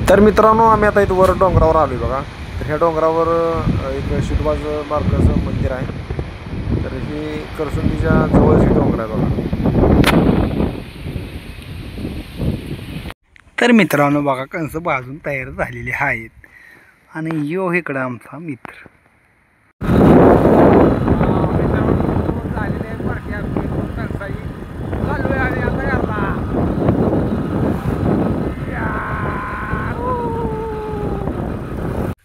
तर मित्रांनो, आम्ही आता इथं वर डोंगरावर आलो बघा. तर ह्या डोंगरावर एक शिटबाज बारकाचं मंदिर आहे. तर ही करसुंडीच्या जवळची डोंगर आहे बघा. तर मित्रांनो बघा, कंस भाजून तयार झालेले आहेत आणि यो इकडं आमचा मित्र.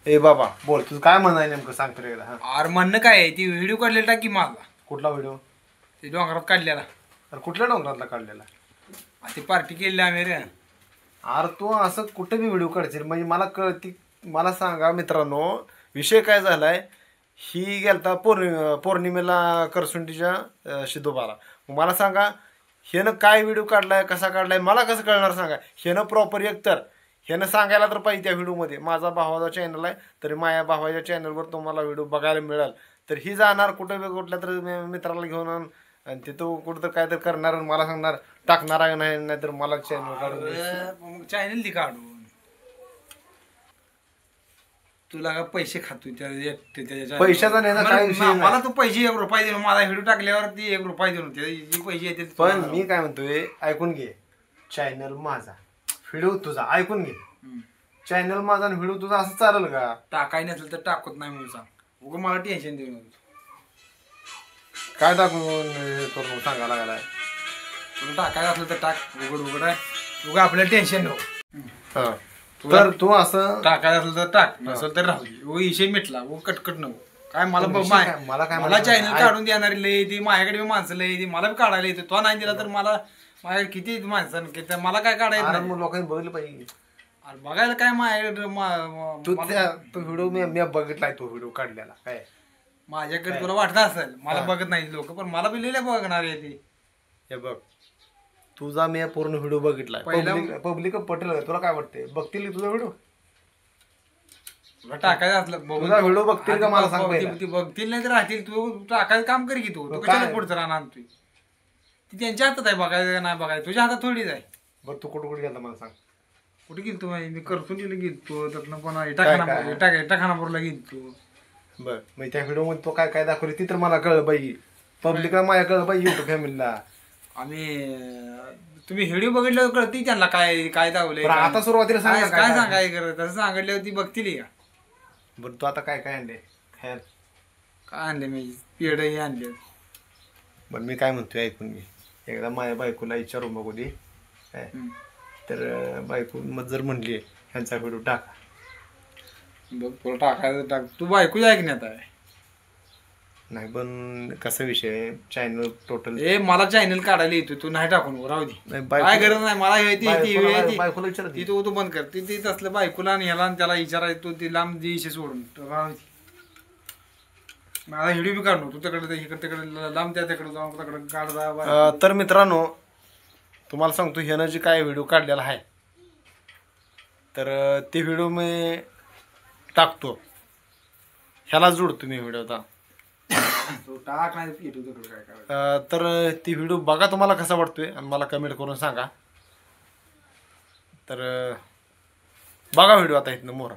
ए बाबा बोल, तुझं काय म्हणाय नेमकं सांगतो रे. अरे म्हणणं काय आहे, ती व्हिडिओ काढलेला टाकी मला. कुठला व्हिडिओ? ते डोंगरात काढलेला. तर कुठल्या डोंगरातला काढलेला? ती पार्टी केली आम्ही रे. अरे तू असं कुठे बी व्हिडिओ काढशील म्हणजे मला कळती. मला सांगा मित्रांनो, विषय काय झालाय. ही गेलता पौर्णिमेला करसुंडीच्या शिदोबाला. मला सांगा, ह्यानं काय व्हिडिओ काढलाय, कसा काढलाय, मला कसं कळणार सांगा. ह्यानं प्रॉपर एकतर ह्यानं सांगायला तर पाहिजे त्या व्हिडिओमध्ये. माझा भावाचा चॅनल आहे, तर माझ्या भावाच्या चॅनलवर तुम्हाला व्हिडिओ बघायला मिळेल. तर ही जाणार कुठं कुठल्या तर मित्राला घेऊन आणि तिथं कुठं तर काय तर करणार, मला सांगणार टाकणार आहे नाही तर मला चॅनल काढून चॅनल ती काढून तुला का पैसे खातो त्याच्या पैशाचा नाही ना काय विषय. मला तू पैसे 1 रुपया दिलो, मला व्हिडिओ टाकल्यावर ती 1 रुपया दिलो. जे पैसे येते पण मी काय म्हणतोय, ऐकून घे. चॅनल माझा, व्हिडिओ तुझा. ऐकून घे. चॅनल माझा आणि व्हिडिओ तुझा असं चालेल का? टाकाय नसेल तर टाकत नाही म्हणून सांग. उगा मला टेन्शन देऊ नको. काय टाकून करून सांगायला लागलाय? तुला टाकायचं असलं तर टाक. उघड आहे. उगा आपल्याला टेन्शन नको. तर तू असं टाकायचं असलं तर टाक, नसेल तर राहू दे. विषय मिटला. कटकट नको. काय मला चॅनल काढून देणारी लय ती, माझ्याकडे माणसं लय ती, मला बी काढायला येते. तो नाही दिला तर मला माझ्याकडे किती माणसं, मला काय काढायचं. लोकांनी बघितलं पाहिजे. अरे बघायला काय माझ्याकडे तो व्हिडिओ मी बघितलाय, तो व्हिडिओ काढलेला. काय माझ्याकडे तुला वाटत असेल मला बघत नाही लोक, पण मला बी लिहिलं बघणार आहे ती. हे बघ, तुझा मी पूर्ण व्हिडिओ बघितलाय. पब्लिक पटेल. तुला काय वाटतंय, बघतील तुझा व्हिडिओ? टाकायचं असलं व्हिडिओ बघतील का मला सांग. ती बघतील नाही तर राहतील. तू टाकायचं काम कर की. तू कशाला पुढचं राहणार? आणतोय ती त्यांच्या हातात आहे बघायचं का नाही बघायचं. तुझ्या हातात थोडीच आहे. बरं तू कुठे गेला मला सांग. कुठे गेलतो मी? करसुंडीला गेलतो. त्यातनं पण टाकानापूरला गेलतो. बर, मग त्या व्हिडिओ मध्ये तो काय काय दाखवली ती तर मला कळलं पाहिजे. पब्लिकला माझ्या कळलं पाहिजे, युट्यूब फॅमिलीला. आम्ही तुम्ही व्हिडिओ बघितल्यावर कळते त्यांना काय काय दावलंय. आता सुरुवातीला सांगा काय सांगाय करत तसं सांगितल्यावर ती बघतील का. बरं तू आता काय काय आणले? काय आणले मी? पेढ हे आणले. बरं मी काय म्हणतोय ऐकून घे. एकदा माझ्या बायकोला विचारून बघू दे. काय तर बायको मग जर म्हणली ह्यांचा व्हिडिओ टाका, बघ तुला टाकायचं टाक. तू बायको ऐकण्यात आहे नाही. पण कसा विषय, चॅनल टोटल मला चॅनल काढायला येतो. तू नाही टाकून राहू दे. काय गरज नाही मला. बायकोला विचार तू बंद कर. ती तसलं बायकोला आणि ह्याला त्याला विचारायचं. ती लांब दिशे सोडून राहू दे. मला व्हिडिओ बी काढू. तू तिकडे तिकडे लांब त्या तिकडे जाऊन तिकडे काढ. तर मित्रांनो, तुम्हाला सांगतो ह्यानं जे काय व्हिडिओ काढलेला आहे तर ते व्हिडिओ मी टाकतो. ह्याला जोडतो मी व्हिडिओ. आता तर ती व्हिडिओ बघा, तुम्हाला कसा वाटतोय आणि मला कमेंट करून सांगा. तर बघा व्हिडिओ आता इथनं मोर.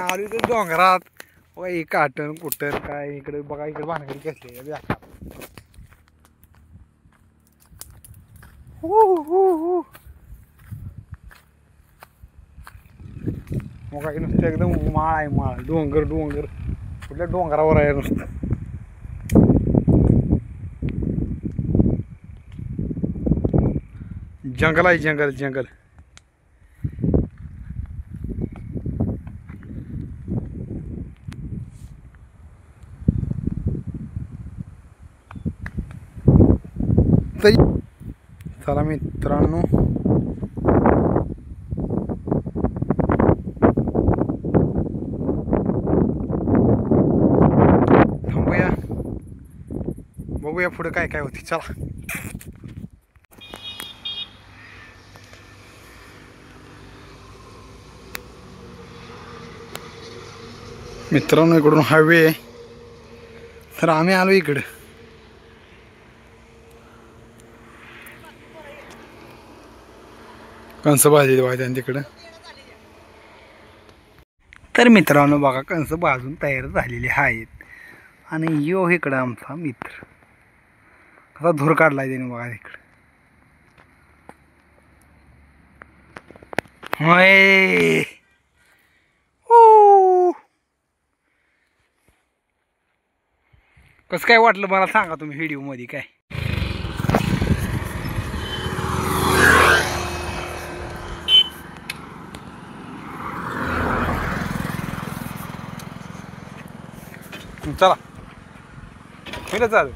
आलो इकडे डोंगरात. वय काटण कुटण काय इकडे बघा, इकडे भानगडी कसली आहे. मग काही नुसतं एकदम माळ आहे, माळ डोंगर डोंगर कुठल्या डोंगरावर आहे नुसतं. जंगल आहे, जंगल जंगल. चला मित्रांनो, थांबूया, बघूया पुढे काय काय होते. चला मित्रांनो, इकडून हायवे आहे, तर आम्ही आलो इकडं. कंस भाजली वाजते तिकडं. तर मित्रांनो बघा, कंस भाजून तयार झालेले आहेत. आणि यो इकडं आमचा मित्र कसा धूर काढलाय त्याने बघा इकडं. होय कसं काय वाटलं मला सांगा तुम्ही व्हिडिओ मध्ये. काय चला, चालू.